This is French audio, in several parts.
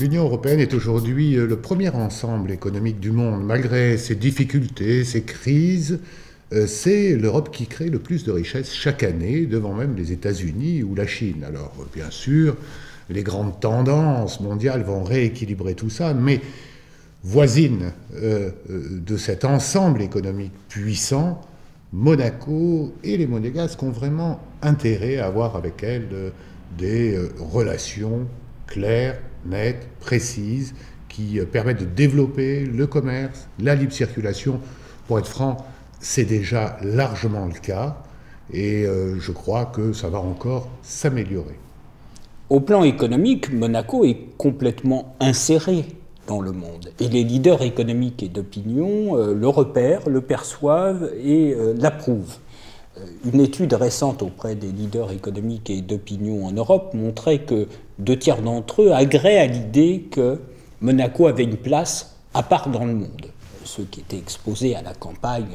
L'Union européenne est aujourd'hui le premier ensemble économique du monde. Malgré ses difficultés, ses crises, c'est l'Europe qui crée le plus de richesses chaque année, devant même les États-Unis ou la Chine. Alors, bien sûr, les grandes tendances mondiales vont rééquilibrer tout ça, mais voisine de cet ensemble économique puissant, Monaco et les Monégasques ont vraiment intérêt à avoir avec elle des relations claires, nettes, précises, qui permettent de développer le commerce, la libre circulation. Pour être franc, c'est déjà largement le cas et je crois que ça va encore s'améliorer. Au plan économique, Monaco est complètement inséré dans le monde. Et les leaders économiques et d'opinion le repèrent, le perçoivent et l'approuvent. Une étude récente auprès des leaders économiques et d'opinion en Europe montrait que 2/3 d'entre eux agréaient à l'idée que Monaco avait une place à part dans le monde. Ceux qui étaient exposés à la campagne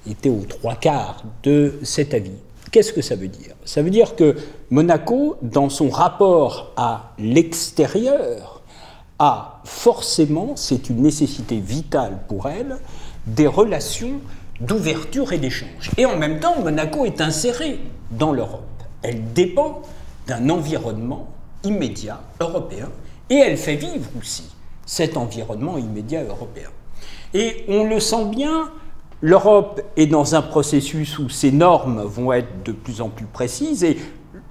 étaient aux 3/4 de cet avis. Qu'est-ce que ça veut dire? Ça veut dire que Monaco, dans son rapport à l'extérieur, a forcément, c'est une nécessité vitale pour elle, des relations d'ouverture et d'échange. Et en même temps, Monaco est insérée dans l'Europe. Elle dépend d'un environnement immédiat européen et elle fait vivre aussi cet environnement immédiat européen. Et on le sent bien, l'Europe est dans un processus où ses normes vont être de plus en plus précises et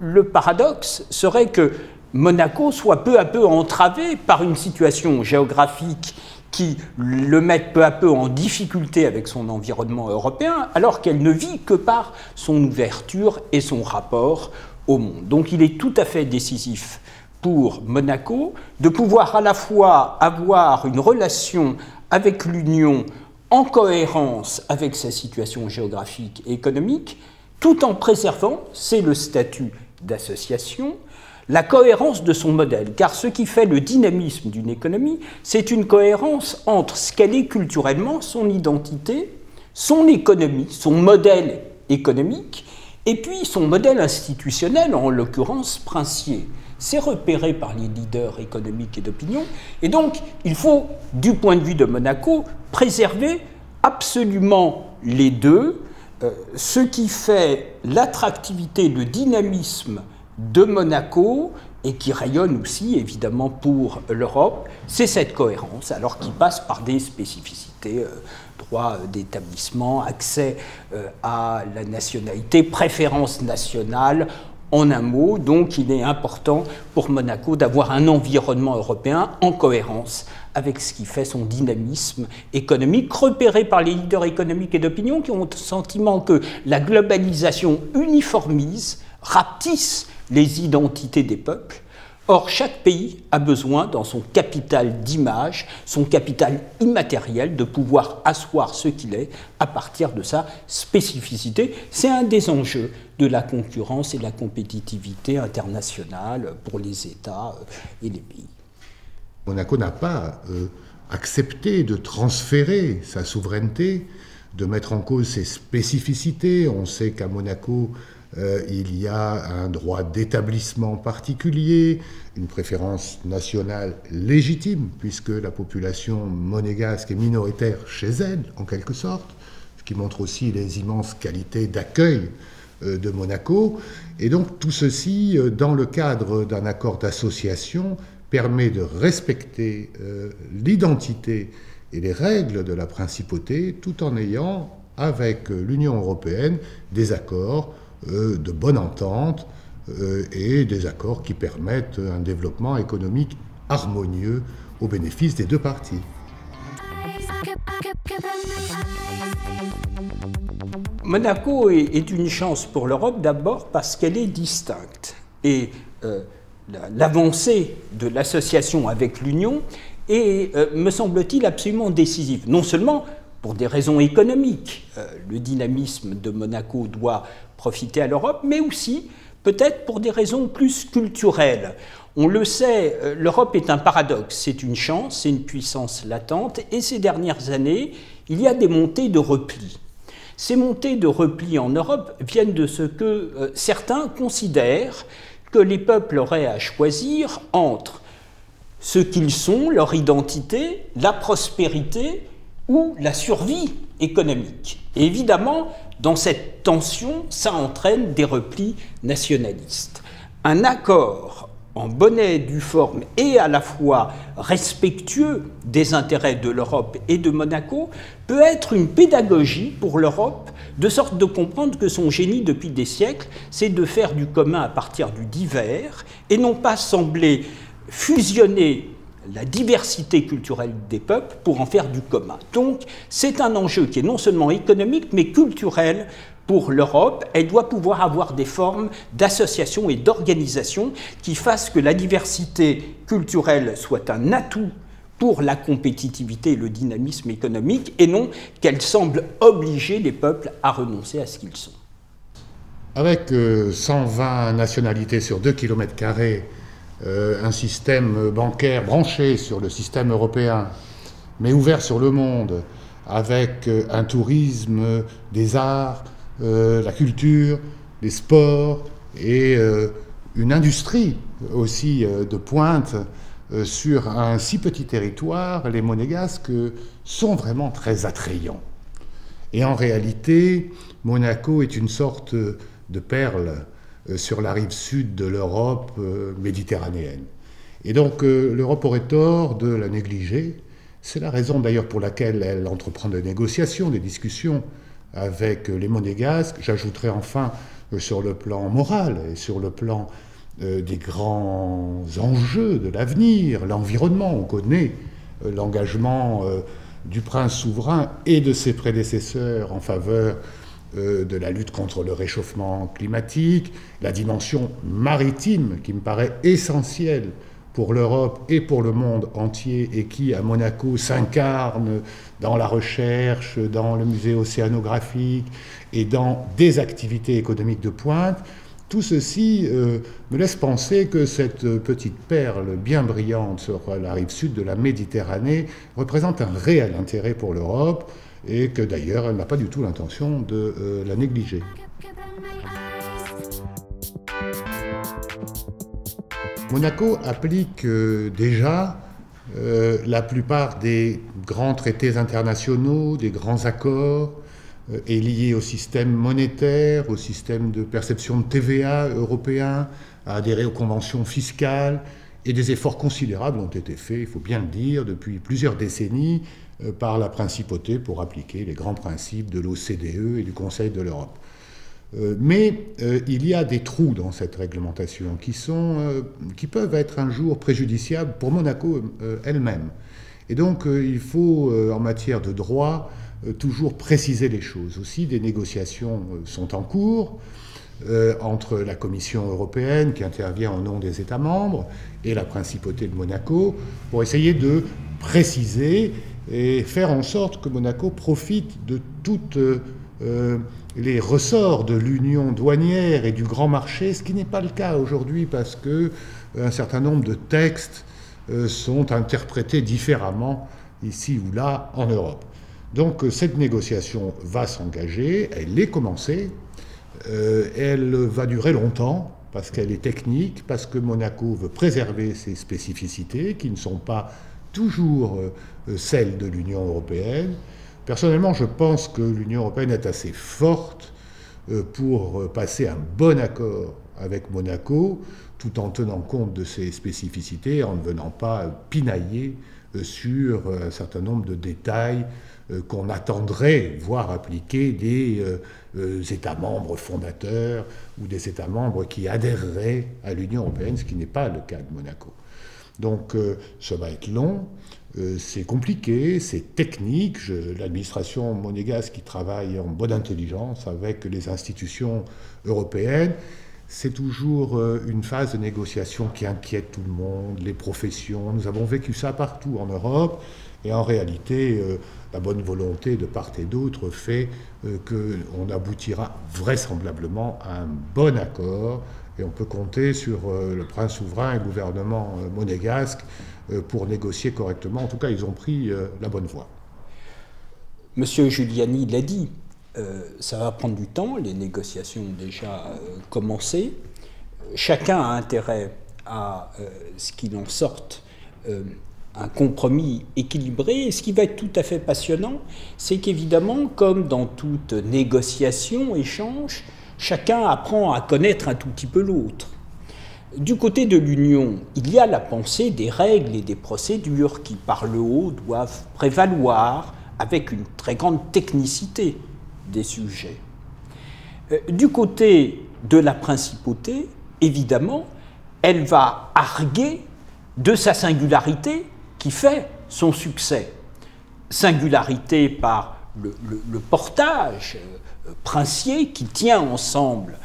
le paradoxe serait que Monaco soit peu à peu entravé par une situation géographique qui le met peu à peu en difficulté avec son environnement européen, alors qu'elle ne vit que par son ouverture et son rapport au monde. Donc il est tout à fait décisif pour Monaco de pouvoir à la fois avoir une relation avec l'Union en cohérence avec sa situation géographique et économique, tout en préservant, c'est le statut d'association, la cohérence de son modèle, car ce qui fait le dynamisme d'une économie, c'est une cohérence entre ce qu'elle est culturellement, son identité, son économie, son modèle économique, et puis son modèle institutionnel, en l'occurrence princier. C'est repéré par les leaders économiques et d'opinion, et donc il faut, du point de vue de Monaco, préserver absolument les deux, ce qui fait l'attractivité, le dynamisme de Monaco, et qui rayonne aussi évidemment pour l'Europe, c'est cette cohérence, alors qui passe par des spécificités, droit d'établissement, accès à la nationalité, préférence nationale, en un mot. Donc il est important pour Monaco d'avoir un environnement européen en cohérence avec ce qui fait son dynamisme économique, repéré par les leaders économiques et d'opinion qui ont le sentiment que la globalisation uniformise, rapetisse les identités des peuples. Or, chaque pays a besoin, dans son capital d'image, son capital immatériel, de pouvoir asseoir ce qu'il est à partir de sa spécificité. C'est un des enjeux de la concurrence et de la compétitivité internationale pour les États et les pays. Monaco n'a pas accepté de transférer sa souveraineté, de mettre en cause ses spécificités. On sait qu'à Monaco, il y a un droit d'établissement particulier, une préférence nationale légitime, puisque la population monégasque est minoritaire chez elle, en quelque sorte, ce qui montre aussi les immenses qualités d'accueil de Monaco. Et donc tout ceci, dans le cadre d'un accord d'association, permet de respecter l'identité et les règles de la principauté, tout en ayant, avec l'Union européenne, des accords de bonne entente et des accords qui permettent un développement économique harmonieux au bénéfice des deux parties. Monaco est une chance pour l'Europe d'abord parce qu'elle est distincte. Et l'avancée de l'association avec l'Union est, me semble-t-il, absolument décisive. Non seulement pour des raisons économiques, le dynamisme de Monaco doit profiter à l'Europe, mais aussi peut-être pour des raisons plus culturelles. On le sait, l'Europe est un paradoxe, c'est une chance, c'est une puissance latente, et ces dernières années, il y a des montées de repli. Ces montées de repli en Europe viennent de ce que certains considèrent que les peuples auraient à choisir entre ce qu'ils sont, leur identité, la prospérité ou la survie économique. Et évidemment, dans cette tension, ça entraîne des replis nationalistes. Un accord en bonne et due forme et à la fois respectueux des intérêts de l'Europe et de Monaco peut être une pédagogie pour l'Europe, de sorte de comprendre que son génie depuis des siècles, c'est de faire du commun à partir du divers et non pas sembler fusionner la diversité culturelle des peuples pour en faire du commun. Donc c'est un enjeu qui est non seulement économique mais culturel pour l'Europe. Elle doit pouvoir avoir des formes d'association et d'organisation qui fassent que la diversité culturelle soit un atout pour la compétitivité et le dynamisme économique et non qu'elle semble obliger les peuples à renoncer à ce qu'ils sont. Avec 120 nationalités sur 2 km², un système bancaire branché sur le système européen, mais ouvert sur le monde, avec un tourisme des arts, la culture, les sports et une industrie aussi de pointe sur un si petit territoire, les Monégasques sont vraiment très attrayants. Et en réalité, Monaco est une sorte de perle sur la rive sud de l'Europe méditerranéenne. Et donc l'Europe aurait tort de la négliger. C'est la raison d'ailleurs pour laquelle elle entreprend des négociations, des discussions avec les Monégasques. J'ajouterai enfin sur le plan moral et sur le plan des grands enjeux de l'avenir, l'environnement. On connaît l'engagement du prince souverain et de ses prédécesseurs en faveur de la lutte contre le réchauffement climatique, la dimension maritime qui me paraît essentielle pour l'Europe et pour le monde entier et qui, à Monaco, s'incarne dans la recherche, dans le musée océanographique et dans des activités économiques de pointe. Tout ceci me laisse penser que cette petite perle bien brillante sur la rive sud de la Méditerranée représente un réel intérêt pour l'Europe et que d'ailleurs elle n'a pas du tout l'intention de la négliger. Monaco applique déjà la plupart des grands traités internationaux, des grands accords, est lié au système monétaire, au système de perception de TVA européen, a adhéré aux conventions fiscales, et des efforts considérables ont été faits, il faut bien le dire, depuis plusieurs décennies par la principauté pour appliquer les grands principes de l'OCDE et du Conseil de l'Europe. Mais il y a des trous dans cette réglementation qui peuvent être un jour préjudiciables pour Monaco elle-même. Et donc il faut, en matière de droit, toujours préciser les choses. Aussi, des négociations sont en cours entre la Commission européenne, qui intervient au nom des États membres, et la Principauté de Monaco, pour essayer de préciser et faire en sorte que Monaco profite de toutes les ressorts de l'union douanière et du grand marché, ce qui n'est pas le cas aujourd'hui parce qu'un certain nombre de textes sont interprétés différemment ici ou là en Europe. Donc cette négociation va s'engager, elle est commencée, elle va durer longtemps parce qu'elle est technique, parce que Monaco veut préserver ses spécificités qui ne sont pas toujours celles de l'Union européenne. Personnellement, je pense que l'Union européenne est assez forte pour passer un bon accord avec Monaco, tout en tenant compte de ses spécificités, en ne venant pas pinailler sur un certain nombre de détails qu'on attendrait voir appliquer des États membres fondateurs ou des États membres qui adhéreraient à l'Union européenne, ce qui n'est pas le cas de Monaco. Donc ça va être long, c'est compliqué, c'est technique. L'administration monégasque qui travaille en bonne intelligence avec les institutions européennes. C'est toujours une phase de négociation qui inquiète tout le monde, les professions. Nous avons vécu ça partout en Europe. Et en réalité, la bonne volonté de part et d'autre fait qu'on aboutira vraisemblablement à un bon accord. Et on peut compter sur le prince souverain et le gouvernement monégasque pour négocier correctement. En tout cas, ils ont pris la bonne voie. Monsieur Giuliani l'a dit, ça va prendre du temps, les négociations ont déjà commencé. Chacun a intérêt à ce qu'il en sorte un compromis équilibré. Et ce qui va être tout à fait passionnant, c'est qu'évidemment, comme dans toute négociation, échange, chacun apprend à connaître un tout petit peu l'autre. Du côté de l'Union, il y a la pensée des règles et des procédures qui, par le haut, doivent prévaloir avec une très grande technicité des sujets. Du côté de la principauté, évidemment, elle va arguer de sa singularité qui fait son succès. Singularité par le portage princier qui tient ensemble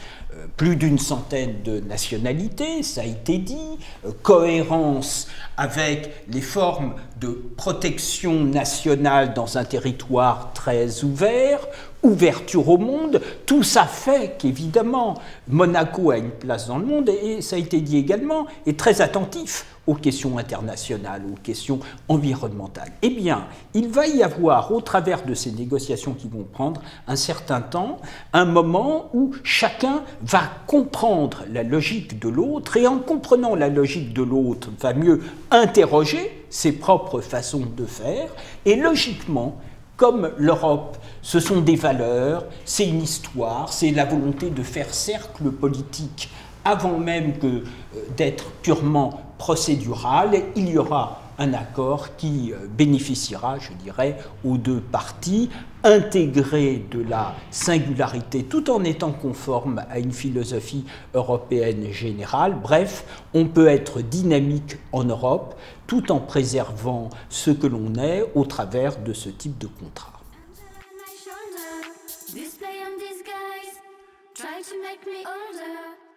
plus d'une centaine de nationalités, ça a été dit, cohérence avec les formes de protection nationale dans un territoire très ouvert, ouverture au monde, tout ça fait qu'évidemment Monaco a une place dans le monde et ça a été dit également, est très attentif aux questions internationales, aux questions environnementales. Eh bien, il va y avoir, au travers de ces négociations qui vont prendre un certain temps, un moment où chacun va comprendre la logique de l'autre et en comprenant la logique de l'autre, va mieux interroger ses propres façons de faire et logiquement, comme l'Europe, ce sont des valeurs, c'est une histoire, c'est la volonté de faire cercle politique avant même que d'être purement procédural, il y aura un accord qui bénéficiera, je dirais, aux deux parties, intégré de la singularité tout en étant conforme à une philosophie européenne générale. Bref, on peut être dynamique en Europe tout en préservant ce que l'on est au travers de ce type de contrat. Display and disguise, try to make me older.